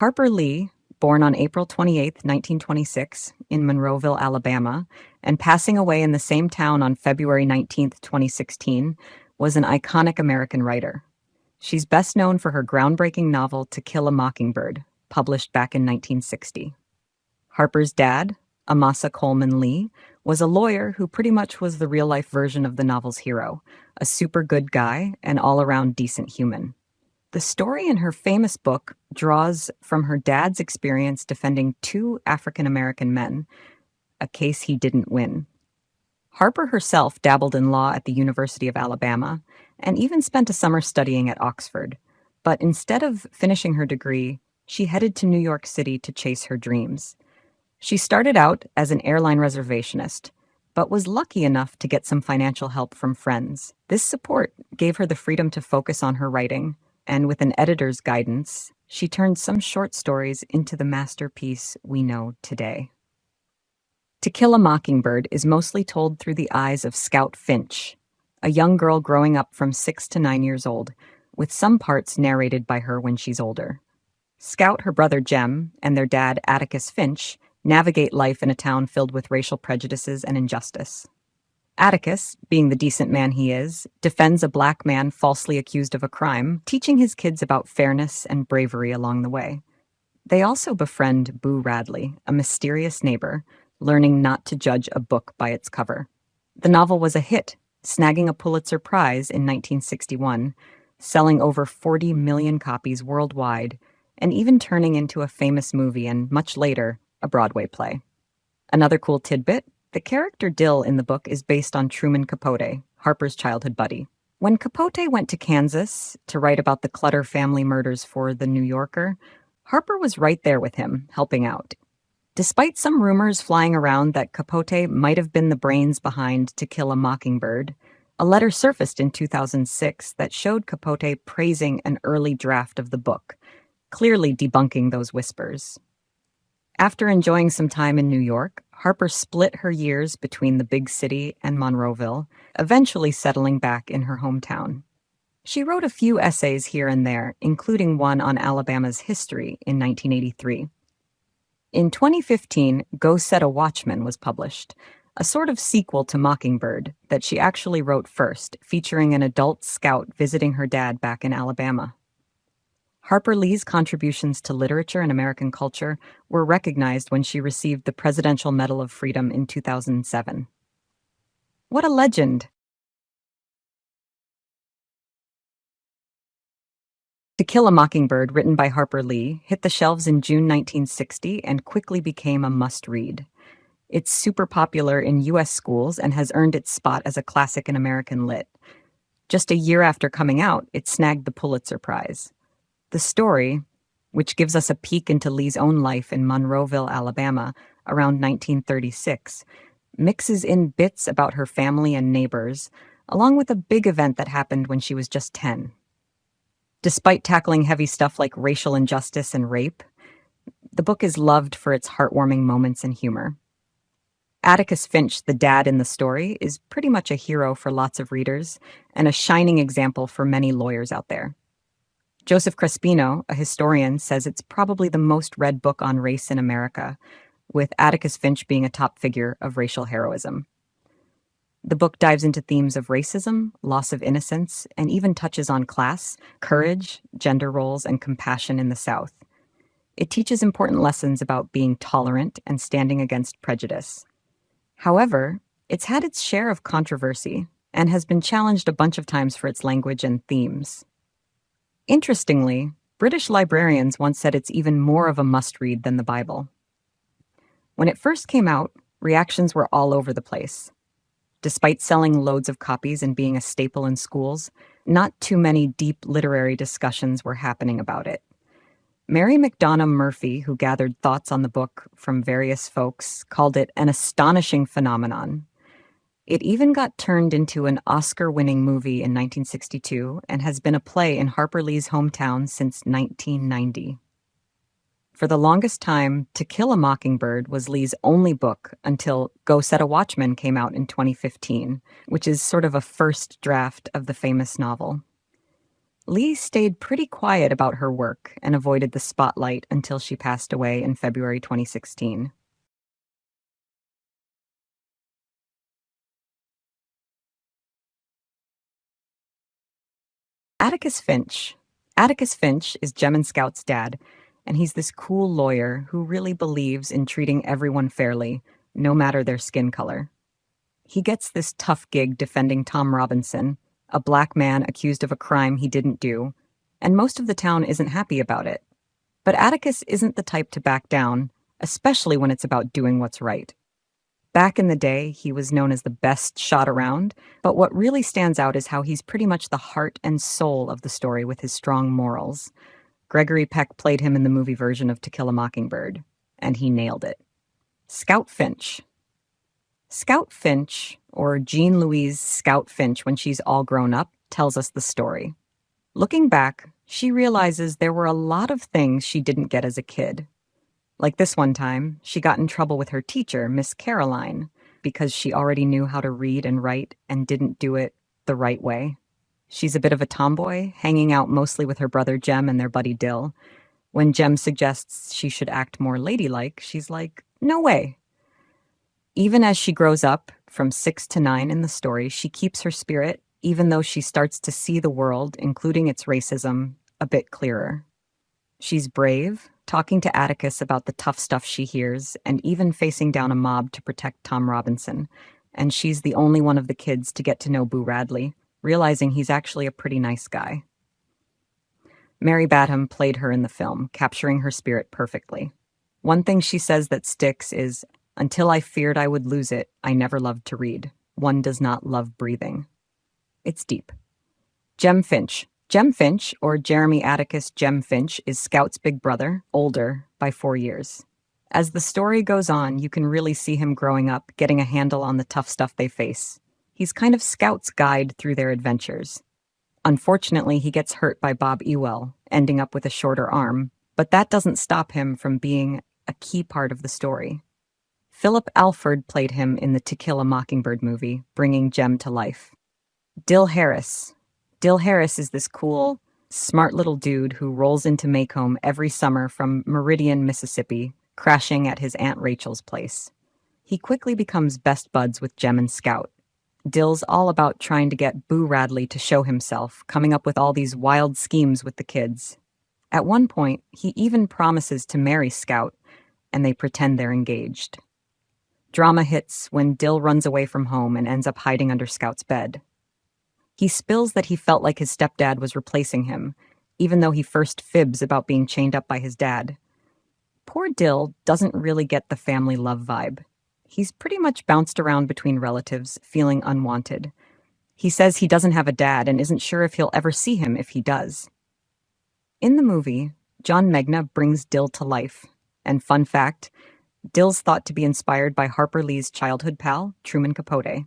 Harper Lee, born on April 28, 1926, in Monroeville, Alabama, and passing away in the same town on February 19, 2016, was an iconic American writer. She's best known for her groundbreaking novel To Kill a Mockingbird, published back in 1960. Harper's dad, Amasa Coleman Lee, was a lawyer who pretty much was the real-life version of the novel's hero, a super good guy and all-around decent human. The story in her famous book draws from her dad's experience defending two African-American men, a case he didn't win. Harper herself dabbled in law at the University of Alabama and even spent a summer studying at Oxford. But instead of finishing her degree, she headed to New York City to chase her dreams. She started out as an airline reservationist, but was lucky enough to get some financial help from friends. This support gave her the freedom to focus on her writing, and with an editor's guidance, she turned some short stories into the masterpiece we know today. To Kill a Mockingbird is mostly told through the eyes of Scout Finch, a young girl growing up from 6 to 9 years old, with some parts narrated by her when she's older. Scout, her brother Jem, and their dad Atticus Finch navigate life in a town filled with racial prejudices and injustice. Atticus, being the decent man he is, defends a black man falsely accused of a crime, teaching his kids about fairness and bravery along the way. They also befriend Boo Radley, a mysterious neighbor, learning not to judge a book by its cover. The novel was a hit, snagging a Pulitzer Prize in 1961, selling over 40 million copies worldwide, and even turning into a famous movie and, much later, a Broadway play. Another cool tidbit: the character Dill in the book is based on Truman Capote, Harper's childhood buddy. When Capote went to Kansas to write about the Clutter family murders for The New Yorker, Harper was right there with him, helping out. Despite some rumors flying around that Capote might have been the brains behind To Kill a Mockingbird, a letter surfaced in 2006 that showed Capote praising an early draft of the book, clearly debunking those whispers. After enjoying some time in New York, Harper split her years between the big city and Monroeville, eventually settling back in her hometown. She wrote a few essays here and there, including one on Alabama's history in 1983. In 2015, Go Set a Watchman was published, a sort of sequel to Mockingbird that she actually wrote first, featuring an adult scout visiting her dad back in Alabama. Harper Lee's contributions to literature and American culture were recognized when she received the Presidential Medal of Freedom in 2007. What a legend! To Kill a Mockingbird, written by Harper Lee, hit the shelves in June 1960 and quickly became a must-read. It's super popular in U.S. schools and has earned its spot as a classic in American lit. Just a year after coming out, it snagged the Pulitzer Prize. The story, which gives us a peek into Lee's own life in Monroeville, Alabama, around 1936, mixes in bits about her family and neighbors, along with a big event that happened when she was just 10. Despite tackling heavy stuff like racial injustice and rape, the book is loved for its heartwarming moments and humor. Atticus Finch, the dad in the story, is pretty much a hero for lots of readers and a shining example for many lawyers out there. Joseph Crespino, a historian, says it's probably the most read book on race in America, with Atticus Finch being a top figure of racial heroism. The book dives into themes of racism, loss of innocence, and even touches on class, courage, gender roles, and compassion in the South. It teaches important lessons about being tolerant and standing against prejudice. However, it's had its share of controversy and has been challenged a bunch of times for its language and themes. Interestingly, British librarians once said it's even more of a must-read than the Bible. When it first came out, reactions were all over the place. Despite selling loads of copies and being a staple in schools, not too many deep literary discussions were happening about it. Mary McDonough Murphy, who gathered thoughts on the book from various folks, called it an astonishing phenomenon. It even got turned into an Oscar-winning movie in 1962 and has been a play in Harper Lee's hometown since 1990. For the longest time, To Kill a Mockingbird was Lee's only book until Go Set a Watchman came out in 2015, which is sort of a first draft of the famous novel. Lee stayed pretty quiet about her work and avoided the spotlight until she passed away in February 2016. Atticus Finch. Atticus Finch is Jem and Scout's dad, and he's this cool lawyer who really believes in treating everyone fairly, no matter their skin color. He gets this tough gig defending Tom Robinson, a black man accused of a crime he didn't do, and most of the town isn't happy about it. But Atticus isn't the type to back down, especially when it's about doing what's right. Back in the day, he was known as the best shot around, but what really stands out is how he's pretty much the heart and soul of the story with his strong morals. Gregory Peck played him in the movie version of To Kill a Mockingbird, and he nailed it. Scout Finch. Scout Finch, or Jean Louise Scout Finch when she's all grown up, tells us the story. Looking back, she realizes there were a lot of things she didn't get as a kid. Like this one time, she got in trouble with her teacher, Miss Caroline, because she already knew how to read and write and didn't do it the right way. She's a bit of a tomboy, hanging out mostly with her brother Jem and their buddy Dill. When Jem suggests she should act more ladylike, she's like, no way. Even as she grows up, from 6 to 9 in the story, she keeps her spirit, even though she starts to see the world, including its racism, a bit clearer. She's brave, talking to Atticus about the tough stuff she hears, and even facing down a mob to protect Tom Robinson. And she's the only one of the kids to get to know Boo Radley, realizing he's actually a pretty nice guy. Mary Badham played her in the film, capturing her spirit perfectly. One thing she says that sticks is, "Until I feared I would lose it, I never loved to read. One does not love breathing." It's deep. Jem Finch. Jem Finch, or Jeremy Atticus Jem Finch, is Scout's big brother, older by 4 years. As the story goes on, you can really see him growing up, getting a handle on the tough stuff they face. He's kind of Scout's guide through their adventures. Unfortunately, he gets hurt by Bob Ewell, ending up with a shorter arm, but that doesn't stop him from being a key part of the story. Philip Alford played him in the To Kill a Mockingbird movie, bringing Jem to life. Dill Harris. Dill Harris is this cool, smart little dude who rolls into Maycomb every summer from Meridian, Mississippi, crashing at his Aunt Rachel's place. He quickly becomes best buds with Jem and Scout. Dill's all about trying to get Boo Radley to show himself, coming up with all these wild schemes with the kids. At one point, he even promises to marry Scout, and they pretend they're engaged. Drama hits when Dill runs away from home and ends up hiding under Scout's bed. He spills that he felt like his stepdad was replacing him, even though he first fibs about being chained up by his dad. Poor Dill doesn't really get the family love vibe. He's pretty much bounced around between relatives, feeling unwanted. He says he doesn't have a dad and isn't sure if he'll ever see him if he does. In the movie, John Megna brings Dill to life. And fun fact, Dill's thought to be inspired by Harper Lee's childhood pal, Truman Capote.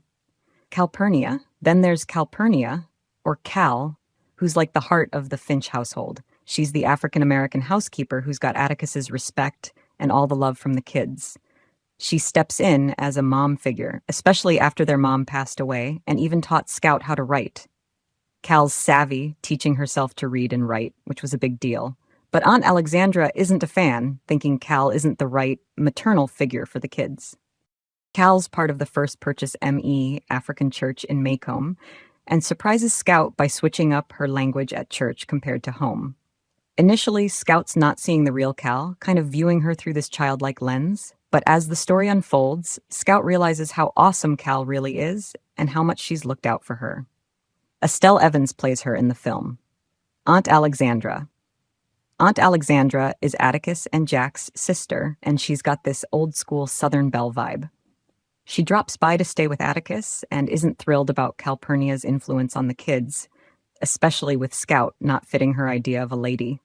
Then there's Calpurnia, or Cal, who's like the heart of the Finch household. She's the African-American housekeeper who's got Atticus's respect and all the love from the kids. She steps in as a mom figure, especially after their mom passed away, and even taught Scout how to write. Cal's savvy, teaching herself to read and write, which was a big deal. But Aunt Alexandra isn't a fan, thinking Cal isn't the right maternal figure for the kids. Cal's part of the First Purchase ME African Church in Maycomb, and surprises Scout by switching up her language at church compared to home. Initially, Scout's not seeing the real Cal, kind of viewing her through this childlike lens, but as the story unfolds, Scout realizes how awesome Cal really is and how much she's looked out for her. Estelle Evans plays her in the film. Aunt Alexandra. Aunt Alexandra is Atticus and Jack's sister, and she's got this old-school Southern Belle vibe. She drops by to stay with Atticus and isn't thrilled about Calpurnia's influence on the kids, especially with Scout not fitting her idea of a lady.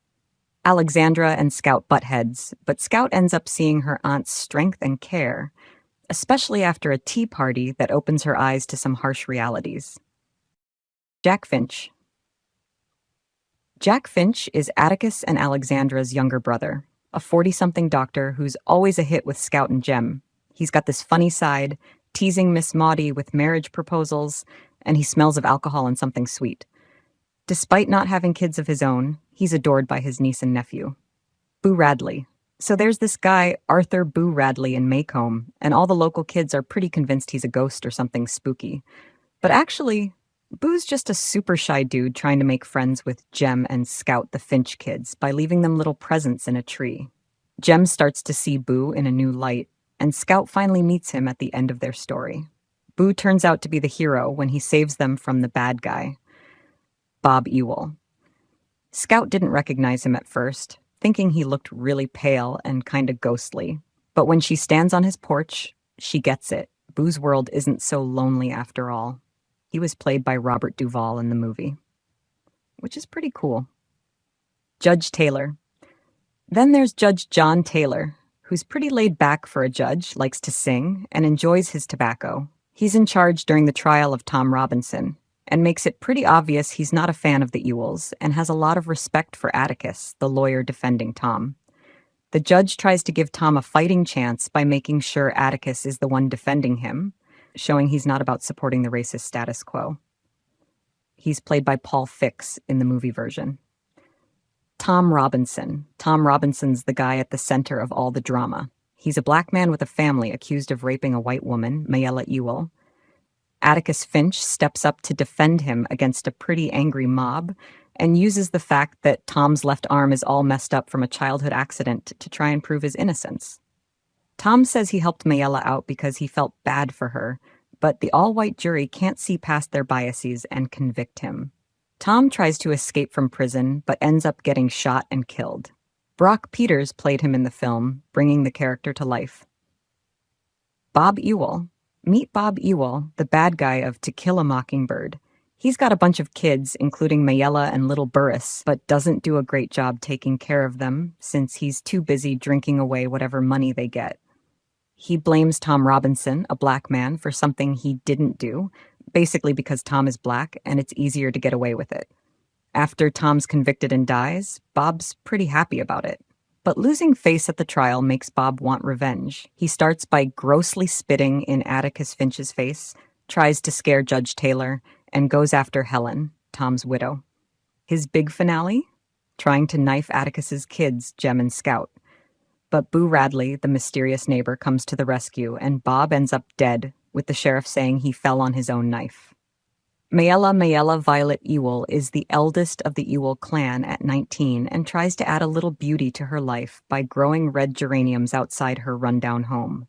Alexandra and Scout butt heads, but Scout ends up seeing her aunt's strength and care, especially after a tea party that opens her eyes to some harsh realities. Jack Finch. Jack Finch is Atticus and Alexandra's younger brother, a 40-something doctor who's always a hit with Scout and Jem. He's got this funny side, teasing Miss Maudie with marriage proposals, and he smells of alcohol and something sweet. Despite not having kids of his own, he's adored by his niece and nephew. Boo Radley. So there's this guy, Arthur Boo Radley in Maycomb, and all the local kids are pretty convinced he's a ghost or something spooky. But actually, Boo's just a super shy dude trying to make friends with Jem and Scout the Finch kids by leaving them little presents in a tree. Jem starts to see Boo in a new light, and Scout finally meets him at the end of their story. Boo turns out to be the hero when he saves them from the bad guy, Bob Ewell. Scout didn't recognize him at first, thinking he looked really pale and kinda ghostly. But when she stands on his porch, she gets it. Boo's world isn't so lonely after all. He was played by Robert Duvall in the movie, which is pretty cool. Judge Taylor. Then there's Judge John Taylor, who's pretty laid back for a judge, likes to sing, and enjoys his tobacco. He's in charge during the trial of Tom Robinson, and makes it pretty obvious he's not a fan of the Ewells and has a lot of respect for Atticus, the lawyer defending Tom. The judge tries to give Tom a fighting chance by making sure Atticus is the one defending him, showing he's not about supporting the racist status quo. He's played by Paul Fix in the movie version. Tom Robinson. Tom Robinson's the guy at the center of all the drama. He's a black man with a family accused of raping a white woman, Mayella Ewell. Atticus Finch steps up to defend him against a pretty angry mob and uses the fact that Tom's left arm is all messed up from a childhood accident to try and prove his innocence. Tom says he helped Mayella out because he felt bad for her, but the all-white jury can't see past their biases and convict him. Tom tries to escape from prison, but ends up getting shot and killed. Brock Peters played him in the film, bringing the character to life. Bob Ewell. Meet Bob Ewell, the bad guy of To Kill a Mockingbird. He's got a bunch of kids, including Mayella and little Burris, but doesn't do a great job taking care of them since he's too busy drinking away whatever money they get. He blames Tom Robinson, a black man, for something he didn't do, basically because Tom is black and it's easier to get away with it. After Tom's convicted and dies, Bob's pretty happy about it. But losing face at the trial makes Bob want revenge. He starts by grossly spitting in Atticus Finch's face, tries to scare Judge Taylor, and goes after Helen, Tom's widow. His big finale? Trying to knife Atticus's kids, Jem and Scout. But Boo Radley, the mysterious neighbor, comes to the rescue, and Bob ends up dead, with the sheriff saying he fell on his own knife. Mayella Violet Ewell is the eldest of the Ewell clan at 19 and tries to add a little beauty to her life by growing red geraniums outside her rundown home.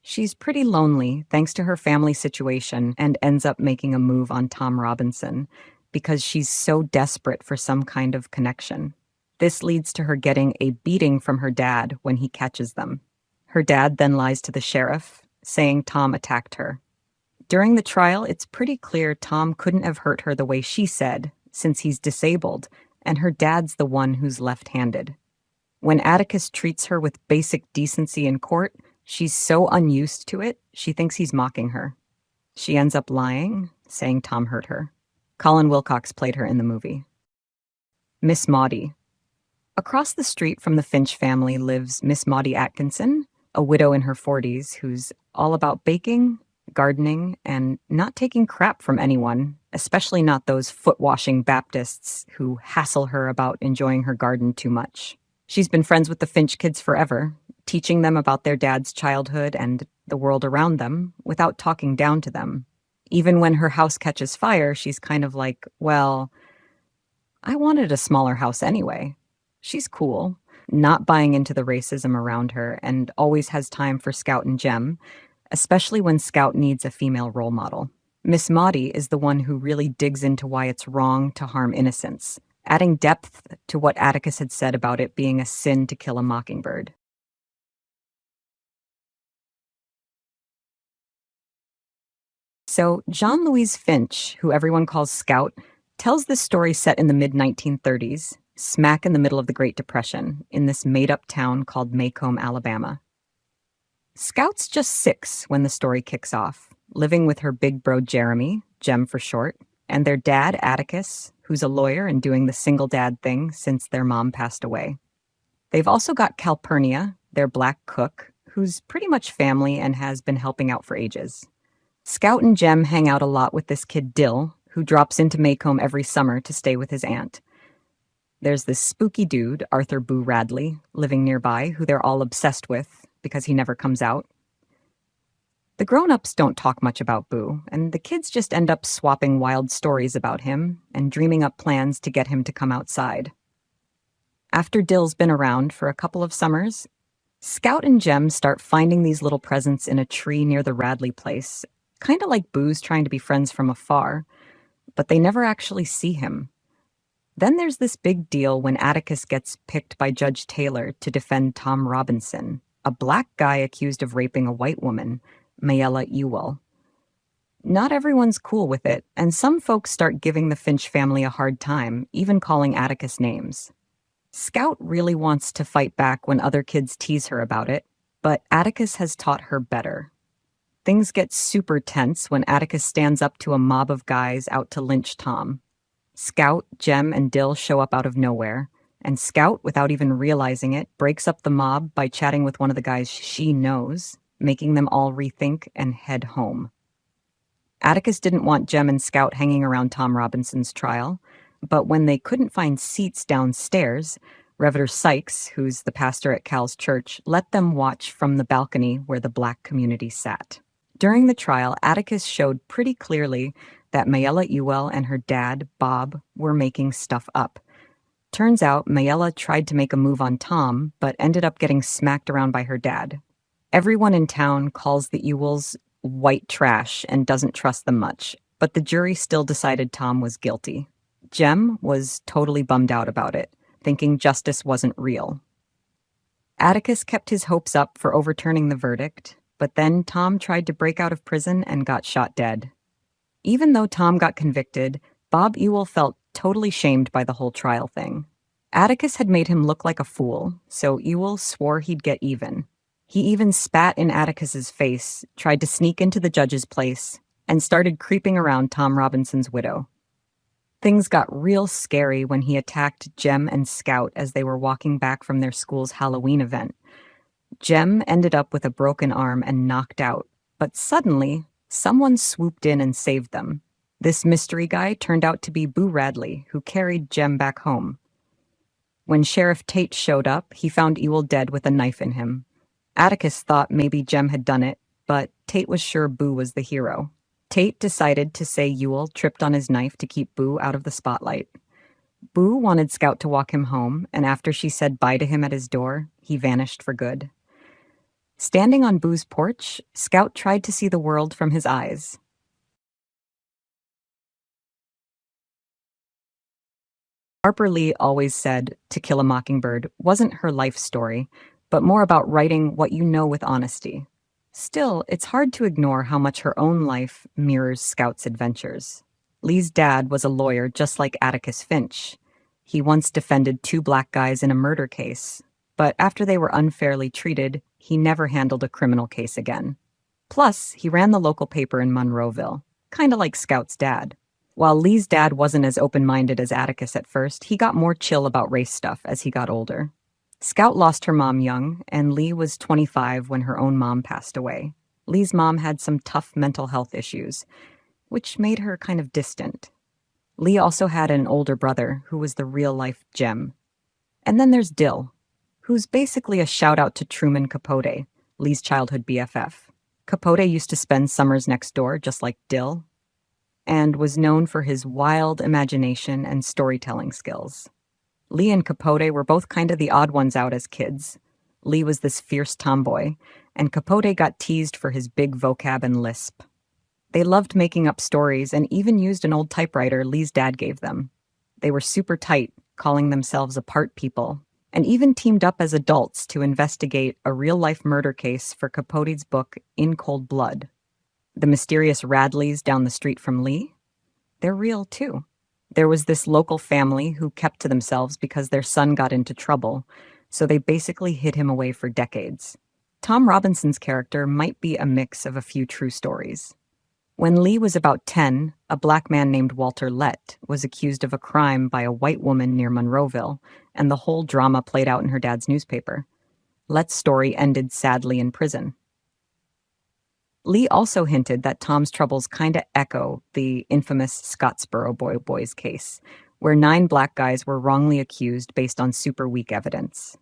She's pretty lonely thanks to her family situation and ends up making a move on Tom Robinson because she's so desperate for some kind of connection. This leads to her getting a beating from her dad when he catches them. Her dad then lies to the sheriff, saying Tom attacked her. During the trial, it's pretty clear Tom couldn't have hurt her the way she said, since he's disabled, and her dad's the one who's left-handed. When Atticus treats her with basic decency in court, she's so unused to it, she thinks he's mocking her. She ends up lying, saying Tom hurt her. Colin Wilcox played her in the movie. Miss Maudie. Across the street from the Finch family lives Miss Maudie Atkinson, a widow in her 40s who's all about baking, gardening, and not taking crap from anyone, especially not those foot-washing Baptists who hassle her about enjoying her garden too much. She's been friends with the Finch kids forever, teaching them about their dad's childhood and the world around them without talking down to them. Even when her house catches fire, she's kind of like, well, I wanted a smaller house anyway. She's cool, not buying into the racism around her, and always has time for Scout and Jem, especially when Scout needs a female role model. Miss Maudie is the one who really digs into why it's wrong to harm innocence, adding depth to what Atticus had said about it being a sin to kill a mockingbird. So John Louise Finch, who everyone calls Scout, tells this story set in the mid-1930s, smack in the middle of the Great Depression, in this made-up town called Maycomb, Alabama. Scout's just 6 when the story kicks off, living with her big bro Jeremy, Jem for short, and their dad Atticus, who's a lawyer and doing the single dad thing since their mom passed away. They've also got Calpurnia, their black cook, who's pretty much family and has been helping out for ages. Scout and Jem hang out a lot with this kid Dill, who drops into Maycomb every summer to stay with his aunt. There's this spooky dude, Arthur Boo Radley, living nearby, who they're all obsessed with because he never comes out. The grown-ups don't talk much about Boo, and the kids just end up swapping wild stories about him and dreaming up plans to get him to come outside. After Dill's been around for a couple of summers, Scout and Jem start finding these little presents in a tree near the Radley place, kind of like Boo's trying to be friends from afar, but they never actually see him. Then there's this big deal when Atticus gets picked by Judge Taylor to defend Tom Robinson, a black guy accused of raping a white woman, Mayella Ewell. Not everyone's cool with it, and some folks start giving the Finch family a hard time, even calling Atticus names. Scout really wants to fight back when other kids tease her about it, but Atticus has taught her better. Things get super tense when Atticus stands up to a mob of guys out to lynch Tom. Scout, Jem, and Dill show up out of nowhere, and Scout, without even realizing it, breaks up the mob by chatting with one of the guys she knows, making them all rethink and head home. Atticus didn't want Jem and Scout hanging around Tom Robinson's trial, but when they couldn't find seats downstairs, Reverend Sykes, who's the pastor at Cal's church, let them watch from the balcony where the black community sat. During the trial, Atticus showed pretty clearly that Mayella Ewell and her dad, Bob, were making stuff up. Turns out Mayella tried to make a move on Tom, but ended up getting smacked around by her dad. Everyone in town calls the Ewells white trash and doesn't trust them much, but the jury still decided Tom was guilty. Jem was totally bummed out about it, thinking justice wasn't real. Atticus kept his hopes up for overturning the verdict, but then Tom tried to break out of prison and got shot dead. Even though Tom got convicted, Bob Ewell felt totally shamed by the whole trial thing. Atticus had made him look like a fool, so Ewell swore he'd get even. He even spat in Atticus's face, tried to sneak into the judge's place, and started creeping around Tom Robinson's widow. Things got real scary when he attacked Jem and Scout as they were walking back from their school's Halloween event. Jem ended up with a broken arm and knocked out, but suddenly, someone swooped in and saved them. This mystery guy turned out to be Boo Radley, who carried Jem back home. When Sheriff Tate showed up, he found Ewell dead with a knife in him. Atticus thought maybe Jem had done it, but Tate was sure Boo was the hero. Tate decided to say Ewell tripped on his knife to keep Boo out of the spotlight. Boo wanted Scout to walk him home, and after she said bye to him at his door, he vanished for good. Standing on Boo's porch, Scout tried to see the world from his eyes. Harper Lee always said To Kill a Mockingbird wasn't her life story, but more about writing what you know with honesty. Still, it's hard to ignore how much her own life mirrors Scout's adventures. Lee's dad was a lawyer just like Atticus Finch. He once defended two black guys in a murder case, but after they were unfairly treated, he never handled a criminal case again. Plus, he ran the local paper in Monroeville, kind of like Scout's dad. While Lee's dad wasn't as open-minded as Atticus at first, he got more chill about race stuff as he got older. Scout lost her mom young, and Lee was 25 when her own mom passed away. Lee's mom had some tough mental health issues, which made her kind of distant. Lee also had an older brother who was the real-life Jem. And then there's Dill, who's basically a shout-out to Truman Capote, Lee's childhood BFF. Capote used to spend summers next door, just like Dill, and was known for his wild imagination and storytelling skills. Lee and Capote were both kind of the odd ones out as kids. Lee was this fierce tomboy, and Capote got teased for his big vocab and lisp. They loved making up stories and even used an old typewriter Lee's dad gave them. They were super tight, calling themselves apart people, and even teamed up as adults to investigate a real-life murder case for Capote's book In Cold Blood. The mysterious Radleys down the street from Lee? They're real, too. There was this local family who kept to themselves because their son got into trouble, so they basically hid him away for decades. Tom Robinson's character might be a mix of a few true stories. When Lee was about 10, a black man named Walter Lett was accused of a crime by a white woman near Monroeville, and the whole drama played out in her dad's newspaper. Lett's story ended sadly in prison. Lee also hinted that Tom's troubles kinda echo the infamous Scottsboro Boys case, where 9 black guys were wrongly accused based on super weak evidence.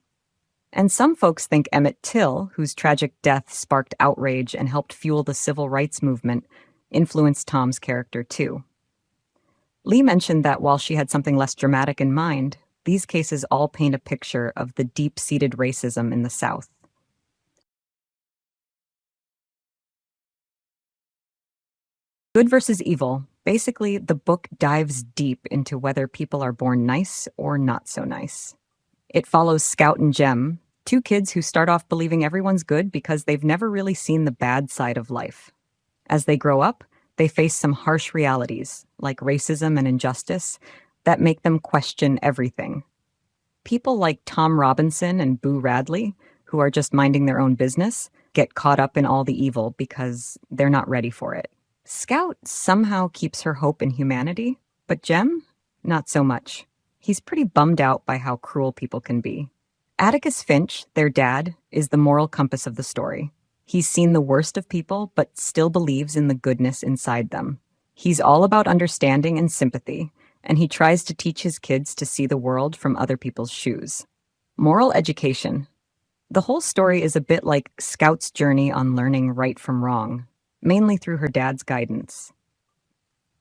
And some folks think Emmett Till, whose tragic death sparked outrage and helped fuel the civil rights movement, influenced Tom's character too. Lee mentioned that while she had something less dramatic in mind, these cases all paint a picture of the deep-seated racism in the South. Good versus evil. Basically, the book dives deep into whether people are born nice or not so nice. It follows Scout and Jem, 2 kids who start off believing everyone's good because they've never really seen the bad side of life. As they grow up, they face some harsh realities, like racism and injustice, that make them question everything. People like Tom Robinson and Boo Radley, who are just minding their own business, get caught up in all the evil because they're not ready for it. Scout somehow keeps her hope in humanity, but Jem, not so much. He's pretty bummed out by how cruel people can be. Atticus Finch, their dad, is the moral compass of the story. He's seen the worst of people, but still believes in the goodness inside them. He's all about understanding and sympathy, and he tries to teach his kids to see the world from other people's shoes. Moral education. The whole story is a bit like Scout's journey on learning right from wrong, mainly through her dad's guidance.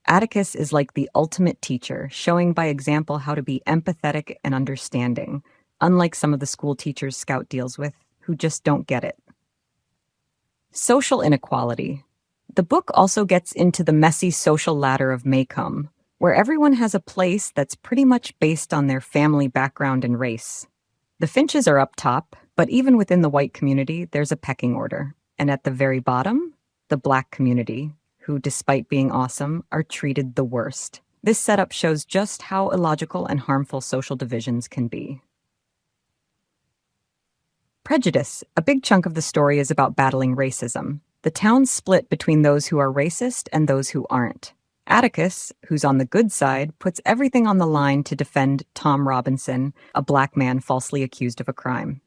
Atticus is like the ultimate teacher, showing by example how to be empathetic and understanding, unlike some of the school teachers Scout deals with, who just don't get it. Social inequality. The book also gets into the messy social ladder of Maycomb, where everyone has a place that's pretty much based on their family background and race. The Finches are up top, but even within the white community, there's a pecking order. And at the very bottom, the black community, who, despite being awesome, are treated the worst. This setup shows just how illogical and harmful social divisions can be. Prejudice. A big chunk of the story is about battling racism. The town's split between those who are racist and those who aren't. Atticus, who's on the good side, puts everything on the line to defend Tom Robinson, a black man falsely accused of a crime.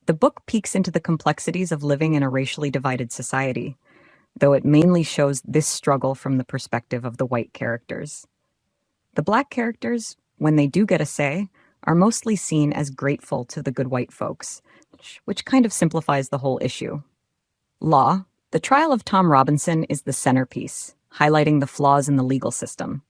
The book peeks into the complexities of living in a racially divided society, though it mainly shows this struggle from the perspective of the white characters. The black characters, when they do get a say, are mostly seen as grateful to the good white folks, which kind of simplifies the whole issue. Law. The trial of Tom Robinson is the centerpiece, highlighting the flaws in the legal system.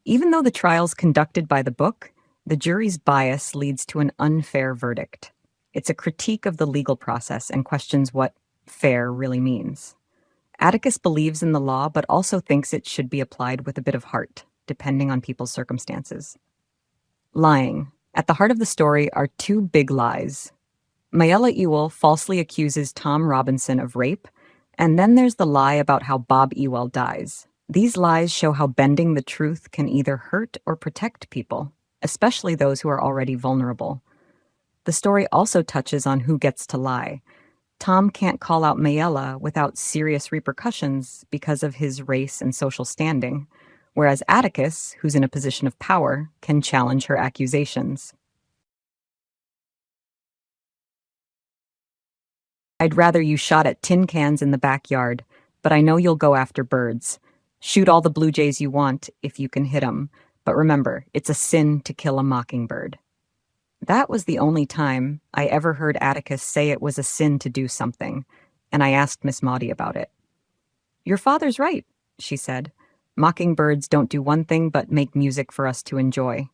Even though the trial's conducted by the book, the jury's bias leads to an unfair verdict. It's a critique of the legal process and questions what fair really means. Atticus believes in the law, but also thinks it should be applied with a bit of heart, depending on people's circumstances. Lying. At the heart of the story are 2 big lies. Mayella Ewell falsely accuses Tom Robinson of rape, and then there's the lie about how Bob Ewell dies. These lies show how bending the truth can either hurt or protect people, especially those who are already vulnerable. The story also touches on who gets to lie. Tom can't call out Mayella without serious repercussions because of his race and social standing, whereas Atticus, who's in a position of power, can challenge her accusations. I'd rather you shot at tin cans in the backyard, but I know you'll go after birds. Shoot all the blue jays you want if you can hit 'em, but remember, it's a sin to kill a mockingbird. That was the only time I ever heard Atticus say it was a sin to do something, and I asked Miss Maudie about it. "Your father's right," she said. "Mockingbirds don't do one thing but make music for us to enjoy.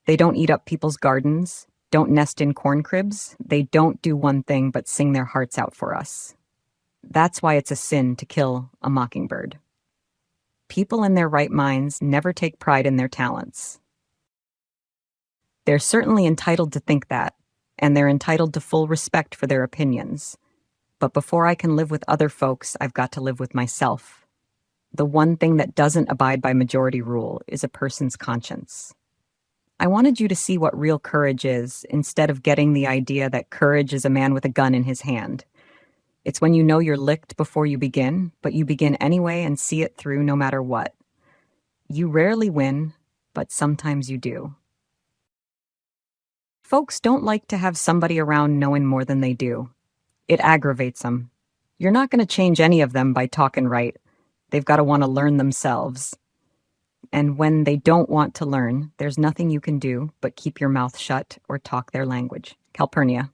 They don't eat up people's gardens, don't nest in corn cribs, they don't do one thing but sing their hearts out for us. That's why it's a sin to kill a mockingbird." People in their right minds never take pride in their talents. They're certainly entitled to think that, and they're entitled to full respect for their opinions. But before I can live with other folks, I've got to live with myself. The one thing that doesn't abide by majority rule is a person's conscience. I wanted you to see what real courage is, instead of getting the idea that courage is a man with a gun in his hand. It's when you know you're licked before you begin, but you begin anyway and see it through no matter what. You rarely win, but sometimes you do. Folks don't like to have somebody around knowing more than they do. It aggravates them. You're not going to change any of them by talking right. They've got to want to learn themselves. And when they don't want to learn, there's nothing you can do but keep your mouth shut or talk their language. Calpurnia.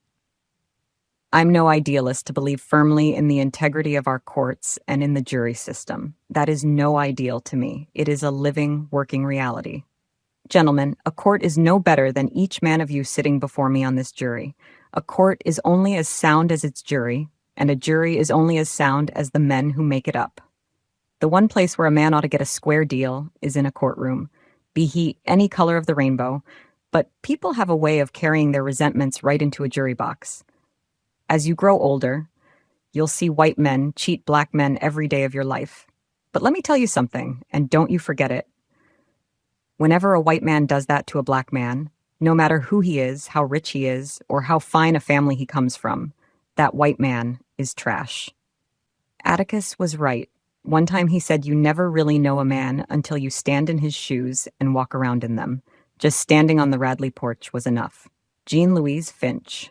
I'm no idealist to believe firmly in the integrity of our courts and in the jury system. That is no ideal to me. It is a living, working reality. Gentlemen, a court is no better than each man of you sitting before me on this jury. A court is only as sound as its jury, and a jury is only as sound as the men who make it up. The one place where a man ought to get a square deal is in a courtroom, be he any color of the rainbow, but people have a way of carrying their resentments right into a jury box. As you grow older, you'll see white men cheat black men every day of your life. But let me tell you something, and don't you forget it. Whenever a white man does that to a black man, no matter who he is, how rich he is, or how fine a family he comes from, that white man is trash. Atticus was right. One time he said you never really know a man until you stand in his shoes and walk around in them. Just standing on the Radley porch was enough. Jean Louise Finch.